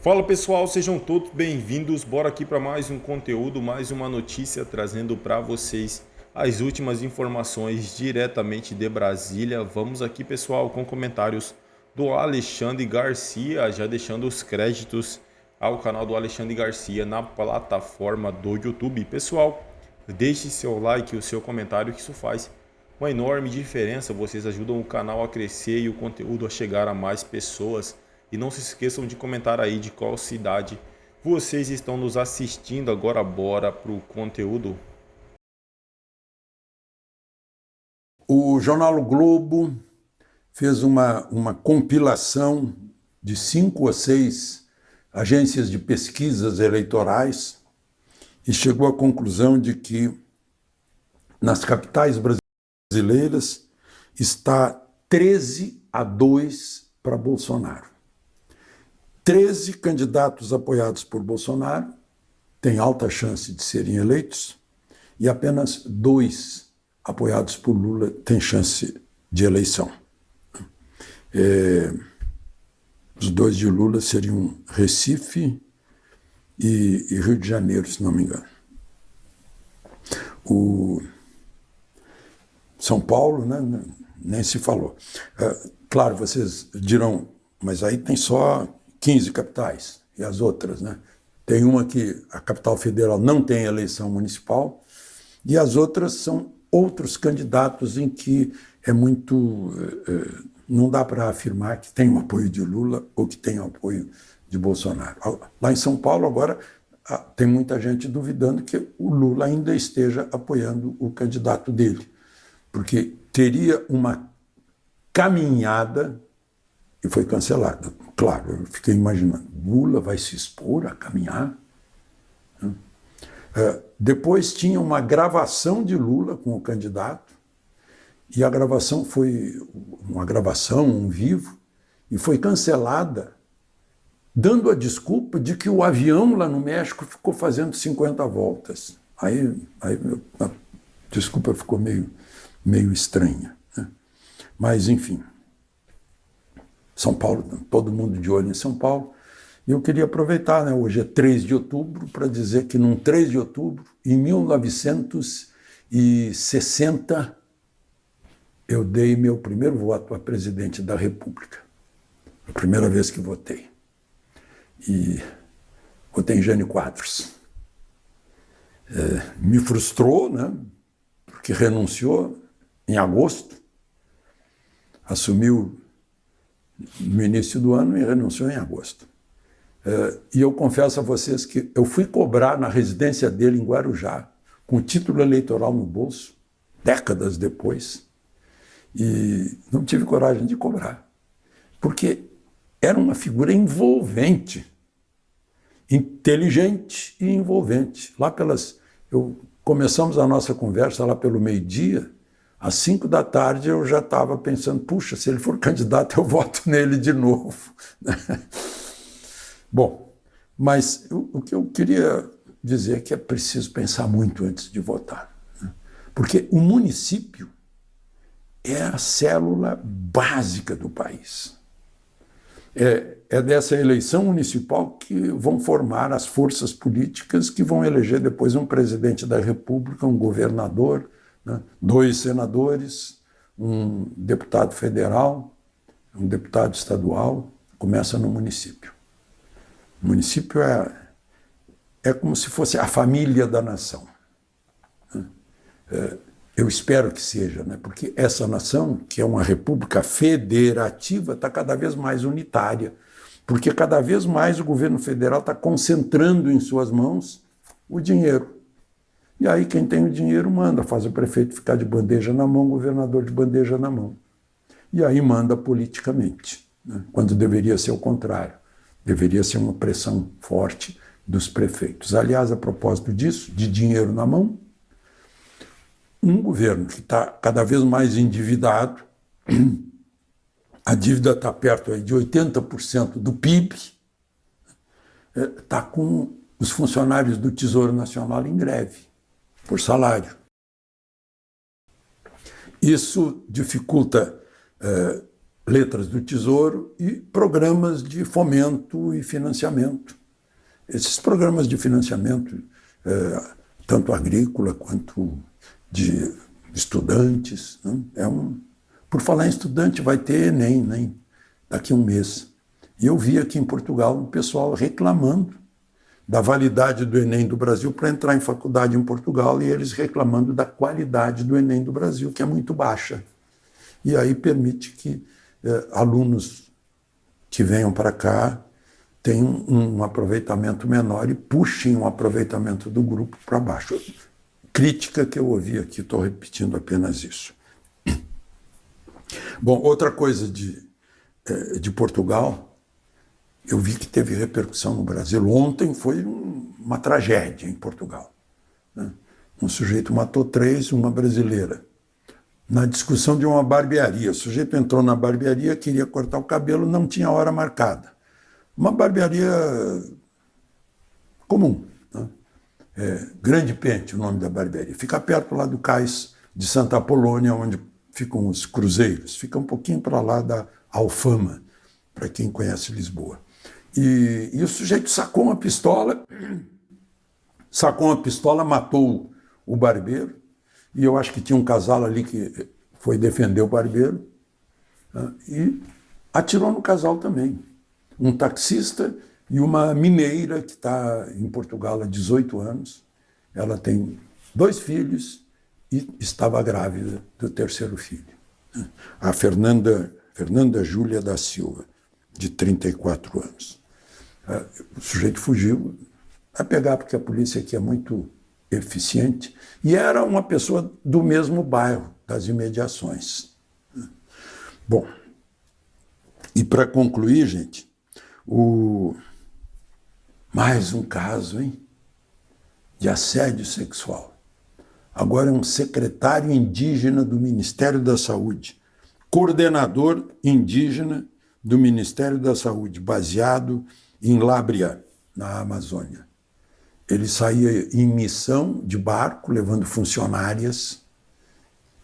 Fala pessoal, sejam todos bem-vindos. Bora aqui para mais um conteúdo, mais uma notícia trazendo para vocês as últimas informações diretamente de Brasília. Vamos aqui, pessoal, com comentários do Alexandre Garcia, já deixando os créditos ao canal do Alexandre Garcia na plataforma do YouTube. Pessoal, deixe seu like e o seu comentário, que isso faz uma enorme diferença. Vocês ajudam o canal a crescer e o conteúdo a chegar a mais pessoas. E não se esqueçam de comentar aí de qual cidade vocês estão nos assistindo agora. Bora pro conteúdo. O jornal o Globo fez uma compilação de 5 ou 6 agências de pesquisas eleitorais e chegou à conclusão de que nas capitais brasileiras está 13-2 para Bolsonaro. 13 candidatos apoiados por Bolsonaro têm alta chance de serem eleitos e apenas 2 apoiados por Lula têm chance de eleição. Os 2 de Lula seriam Recife e Rio de Janeiro, se não me engano. O São Paulo, né, nem se falou. Claro, vocês dirão, mas aí tem só 15 capitais, e as outras, né? Tem uma que a capital federal não tem eleição municipal, e as outras são outros candidatos em que é muito... não dá para afirmar que tem o apoio de Lula ou que tem o apoio de Bolsonaro. Lá em São Paulo, agora, tem muita gente duvidando que o Lula ainda esteja apoiando o candidato dele, porque teria uma caminhada e foi cancelada. Claro, eu fiquei imaginando, Lula vai se expor a caminhar? Depois tinha uma gravação de Lula com o candidato, e a gravação foi uma gravação, um vivo, e foi cancelada, dando a desculpa de que o avião lá no México ficou fazendo 50 voltas. Aí a desculpa ficou meio estranha, né? Mas, enfim, São Paulo, todo mundo de olho em São Paulo. E eu queria aproveitar, né, hoje é 3 de outubro, para dizer que num 3 de outubro, em 1960, eu dei meu primeiro voto a presidente da República. A primeira vez que votei. E votei em Jânio Quadros. Me frustrou, né, porque renunciou em agosto, assumiu no início do ano e renunciou em agosto. E eu confesso a vocês que eu fui cobrar na residência dele em Guarujá, com o título eleitoral no bolso, décadas depois, e não tive coragem de cobrar, porque era uma figura envolvente, inteligente e envolvente. Começamos a nossa conversa lá pelo meio-dia. Às 5 da tarde eu já estava pensando, puxa, se ele for candidato eu voto nele de novo. Bom, mas o que eu queria dizer é que é preciso pensar muito antes de votar, né? Porque o município é a célula básica do país. É dessa eleição municipal que vão formar as forças políticas que vão eleger depois um presidente da República, um governador, né, 2 senadores, um deputado federal, um deputado estadual. Começa no município. O município é como se fosse a família da nação. Eu espero que seja, né, porque essa nação, que é uma república federativa, está cada vez mais unitária, porque cada vez mais o governo federal está concentrando em suas mãos o dinheiro. E aí quem tem o dinheiro manda, faz o prefeito ficar de bandeja na mão, o governador de bandeja na mão. E aí manda politicamente, né? Quando deveria ser o contrário. Deveria ser uma pressão forte dos prefeitos. Aliás, a propósito disso, de dinheiro na mão, um governo que está cada vez mais endividado, a dívida está perto aí de 80% do PIB, está com os funcionários do Tesouro Nacional em greve por salário. Isso dificulta letras do Tesouro e programas de fomento e financiamento. Esses programas de financiamento, tanto agrícola quanto de estudantes, né? Por falar em estudante, vai ter Enem, né? Daqui a um mês. E eu vi aqui em Portugal o pessoal reclamando da validade do Enem do Brasil para entrar em faculdade em Portugal e eles reclamando da qualidade do Enem do Brasil, que é muito baixa. E aí permite que alunos que venham para cá tenham um aproveitamento menor e puxem o aproveitamento do grupo para baixo. Crítica que eu ouvi aqui, estou repetindo apenas isso. Bom, outra coisa de Portugal, eu vi que teve repercussão no Brasil. Ontem foi uma tragédia em Portugal, né? Um sujeito matou 3, uma brasileira, na discussão de uma barbearia. O sujeito entrou na barbearia, queria cortar o cabelo, não tinha hora marcada. Uma barbearia comum, né? Grande Pente, o nome da barbearia. Fica perto lá do cais de Santa Apolônia, onde ficam os cruzeiros. Fica um pouquinho para lá da Alfama, para quem conhece Lisboa. E o sujeito sacou uma pistola, matou o barbeiro, e eu acho que tinha um casal ali que foi defender o barbeiro, né? E atirou no casal também. Um taxista e uma mineira que está em Portugal há 18 anos. Ela tem 2 filhos e estava grávida do 3º filho. A Fernanda Júlia da Silva, de 34 anos. O sujeito fugiu, a pegar porque a polícia aqui é muito eficiente, e era uma pessoa do mesmo bairro, das imediações. Bom, e para concluir, gente, mais um caso, hein, de assédio sexual. Agora é um secretário indígena do Ministério da Saúde, coordenador indígena do Ministério da Saúde, baseado em Lábrea, na Amazônia. Ele saía em missão de barco, levando funcionárias,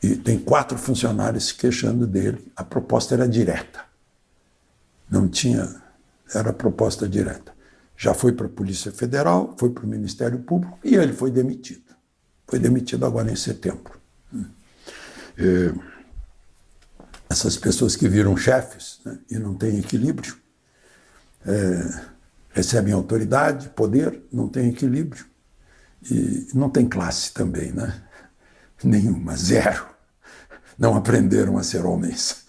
e tem 4 funcionários se queixando dele. A proposta era direta. Era proposta direta. Já foi para a Polícia Federal, foi para o Ministério Público e ele foi demitido. Foi demitido agora em setembro. Essas pessoas que viram chefes, né, e não têm equilíbrio, recebem autoridade, poder, não têm equilíbrio e não tem classe também, né? Nenhuma, 0. Não aprenderam a ser homens.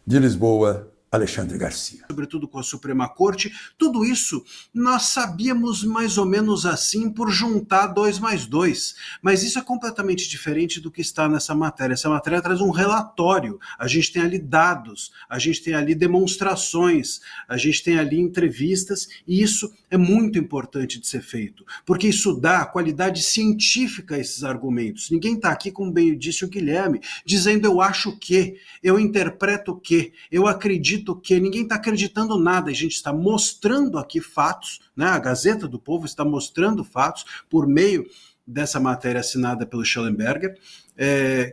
De Lisboa, Alexandre Garcia. Sobretudo com a Suprema Corte, tudo isso nós sabíamos mais ou menos assim por juntar 2 mais 2, mas isso é completamente diferente do que está nessa matéria. Essa matéria traz um relatório, a gente tem ali dados, a gente tem ali demonstrações, a gente tem ali entrevistas, e isso é muito importante de ser feito, porque isso dá qualidade científica a esses argumentos. Ninguém está aqui, como bem disse o Guilherme, dizendo eu acho que, eu interpreto que, eu acredito que, ninguém está acreditando nada, a gente está mostrando aqui fatos, né? A Gazeta do Povo está mostrando fatos por meio dessa matéria assinada pelo Schellenberger,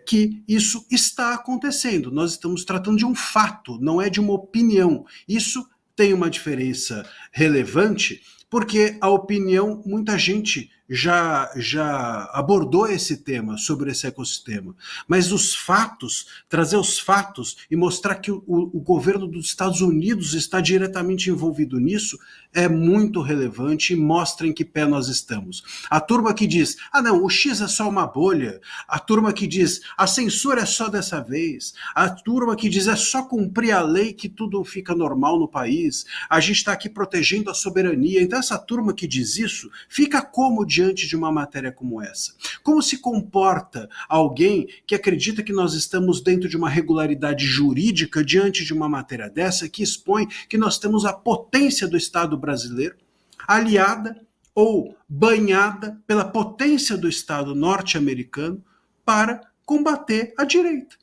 que isso está acontecendo. Nós estamos tratando de um fato, não é de uma opinião. Isso tem uma diferença relevante, porque a opinião, muita gente já abordou esse tema, sobre esse ecossistema. Mas os fatos, trazer os fatos e mostrar que o governo dos Estados Unidos está diretamente envolvido nisso é muito relevante e mostra em que pé nós estamos. A turma que diz, não, o X é só uma bolha. A turma que diz, a censura é só dessa vez. A turma que diz, é só cumprir a lei que tudo fica normal no país. A gente está aqui protegendo a soberania. Então essa turma que diz isso, fica como diante de uma matéria como essa? Como se comporta alguém que acredita que nós estamos dentro de uma regularidade jurídica diante de uma matéria dessa que expõe que nós temos a potência do Estado brasileiro aliada ou banhada pela potência do Estado norte-americano para combater a direita?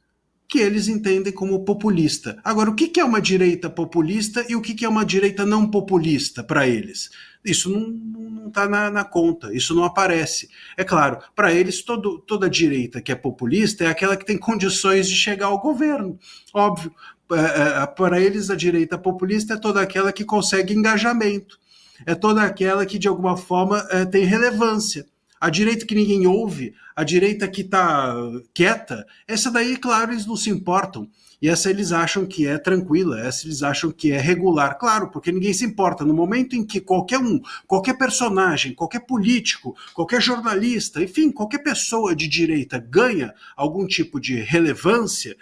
que eles entendem como populista. Agora, o que é uma direita populista e o que é uma direita não populista para eles? Isso não está na conta, isso não aparece. É claro, para eles, toda direita que é populista é aquela que tem condições de chegar ao governo. Óbvio, para eles, a direita populista é toda aquela que consegue engajamento, é toda aquela que, de alguma forma, tem relevância. A direita que ninguém ouve, a direita que está quieta, essa daí, claro, eles não se importam. E essa eles acham que é tranquila, essa eles acham que é regular. Claro, porque ninguém se importa. No momento em que qualquer personagem, qualquer político, qualquer jornalista, enfim, qualquer pessoa de direita ganha algum tipo de relevância,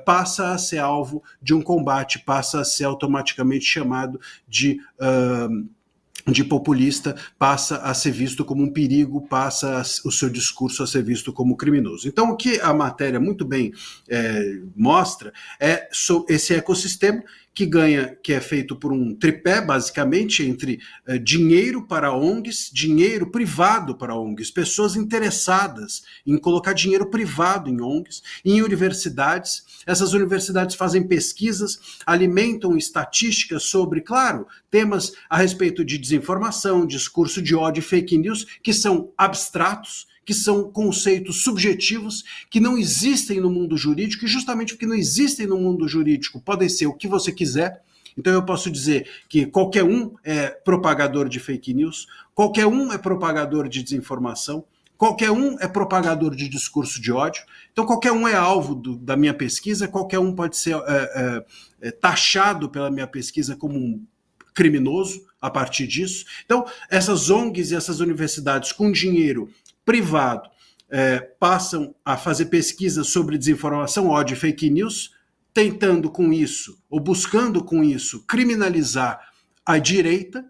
passa a ser alvo de um combate, passa a ser automaticamente chamado de populista, passa a ser visto como um perigo, passa o seu discurso a ser visto como criminoso. Então, o que a matéria muito bem mostra é esse ecossistema que é feito por um tripé, basicamente, entre dinheiro para ONGs, dinheiro privado para ONGs, pessoas interessadas em colocar dinheiro privado em ONGs, em universidades. Essas universidades fazem pesquisas, alimentam estatísticas sobre, claro, temas a respeito de desinformação, discurso de ódio e fake news, que são abstratos, que são conceitos subjetivos, que não existem no mundo jurídico, e justamente porque não existem no mundo jurídico, podem ser o que você quiser. Então eu posso dizer que qualquer um é propagador de fake news, qualquer um é propagador de desinformação, qualquer um é propagador de discurso de ódio, então qualquer um é alvo da minha pesquisa, qualquer um pode ser taxado pela minha pesquisa como um criminoso a partir disso. Então essas ONGs e essas universidades com dinheiro privado passam a fazer pesquisas sobre desinformação, ódio e fake news, tentando com isso, ou buscando com isso, criminalizar a direita,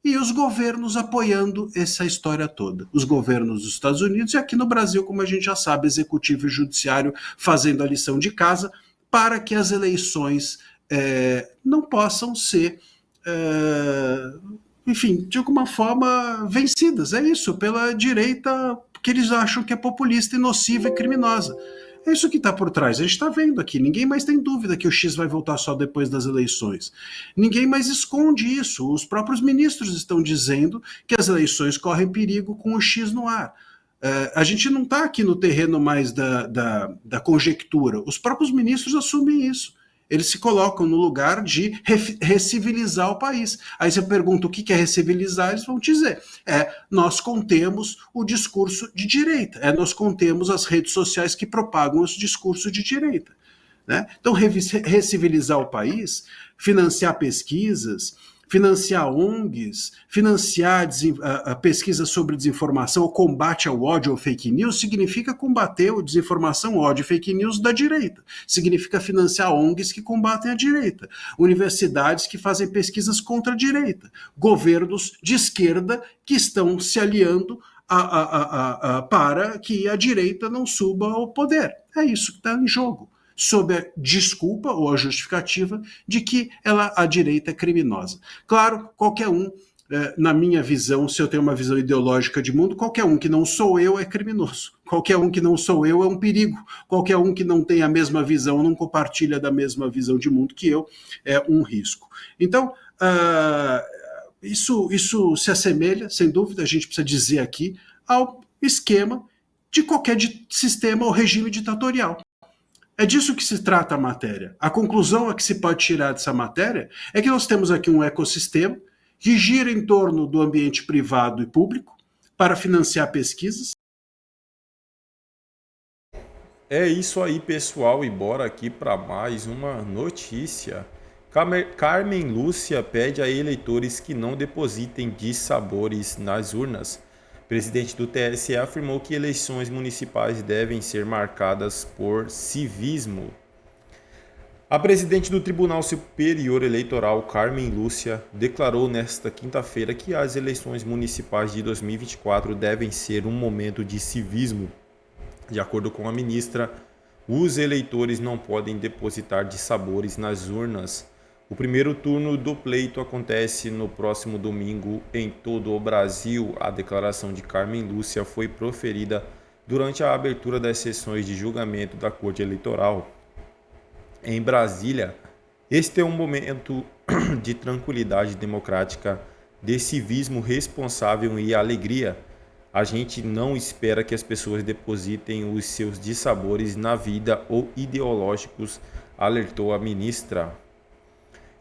e os governos apoiando essa história toda. Os governos dos Estados Unidos e aqui no Brasil, como a gente já sabe, executivo e judiciário fazendo a lição de casa para que as eleições não possam ser enfim, de alguma forma vencidas. É isso, pela direita que eles acham que é populista e nociva e criminosa. É isso que está por trás. A gente está vendo aqui. Ninguém mais tem dúvida que o X vai voltar só depois das eleições. Ninguém mais esconde isso. Os próprios ministros estão dizendo que as eleições correm perigo com o X no ar. A gente não está aqui no terreno mais da conjectura. Os próprios ministros assumem isso. Eles se colocam no lugar de recivilizar o país. Aí você pergunta o que é recivilizar, eles vão dizer, nós contemos o discurso de direita, nós contemos as redes sociais que propagam esse discurso de direita. Né? Então, recivilizar o país, financiar pesquisas, financiar ONGs, financiar a pesquisa sobre desinformação, o combate ao ódio ou fake news, significa combater a desinformação, ódio e fake news da direita. Significa financiar ONGs que combatem a direita, universidades que fazem pesquisas contra a direita, governos de esquerda que estão se aliando para que a direita não suba ao poder. É isso que está em jogo, sob a desculpa ou a justificativa de que a direita é criminosa. Claro, qualquer um, na minha visão, se eu tenho uma visão ideológica de mundo, qualquer um que não sou eu é criminoso. Qualquer um que não sou eu é um perigo. Qualquer um que não tem a mesma visão, não compartilha da mesma visão de mundo que eu, é um risco. Então, isso se assemelha, sem dúvida, a gente precisa dizer aqui, ao esquema de qualquer sistema ou regime ditatorial. É disso que se trata a matéria. A conclusão a que se pode tirar dessa matéria é que nós temos aqui um ecossistema que gira em torno do ambiente privado e público para financiar pesquisas. É isso aí, pessoal, e bora aqui para mais uma notícia. Carmen Lúcia pede a eleitores que não depositem dissabores nas urnas. O presidente do TSE afirmou que eleições municipais devem ser marcadas por civismo. A presidente do Tribunal Superior Eleitoral, Carmen Lúcia, declarou nesta quinta-feira que as eleições municipais de 2024 devem ser um momento de civismo. De acordo com a ministra, os eleitores não podem depositar dissabores nas urnas. O primeiro turno do pleito acontece no próximo domingo em todo o Brasil. A declaração de Carmen Lúcia foi proferida durante a abertura das sessões de julgamento da Corte Eleitoral. em Brasília, este é um momento de tranquilidade democrática, de civismo responsável e alegria. A gente não espera que as pessoas depositem os seus dissabores na vida ou ideológicos, alertou a ministra.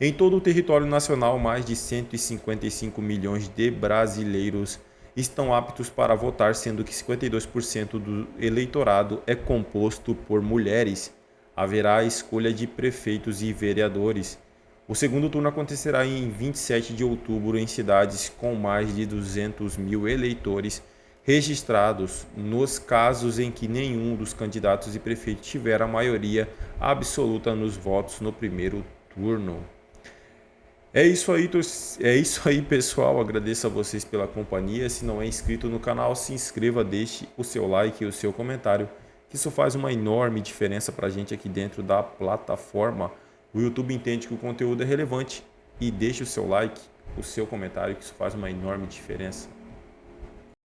Em todo o território nacional, mais de 155 milhões de brasileiros estão aptos para votar, sendo que 52% do eleitorado é composto por mulheres. Haverá a escolha de prefeitos e vereadores. O segundo turno acontecerá em 27 de outubro em cidades com mais de 200 mil eleitores registrados, nos casos em que nenhum dos candidatos e prefeitos tiver a maioria absoluta nos votos no primeiro turno. É isso aí, pessoal. Agradeço a vocês pela companhia. Se não é inscrito no canal, se inscreva, deixe o seu like e o seu comentário, que isso faz uma enorme diferença para a gente aqui dentro da plataforma. O YouTube entende que o conteúdo é relevante e deixe o seu like, o seu comentário, que isso faz uma enorme diferença.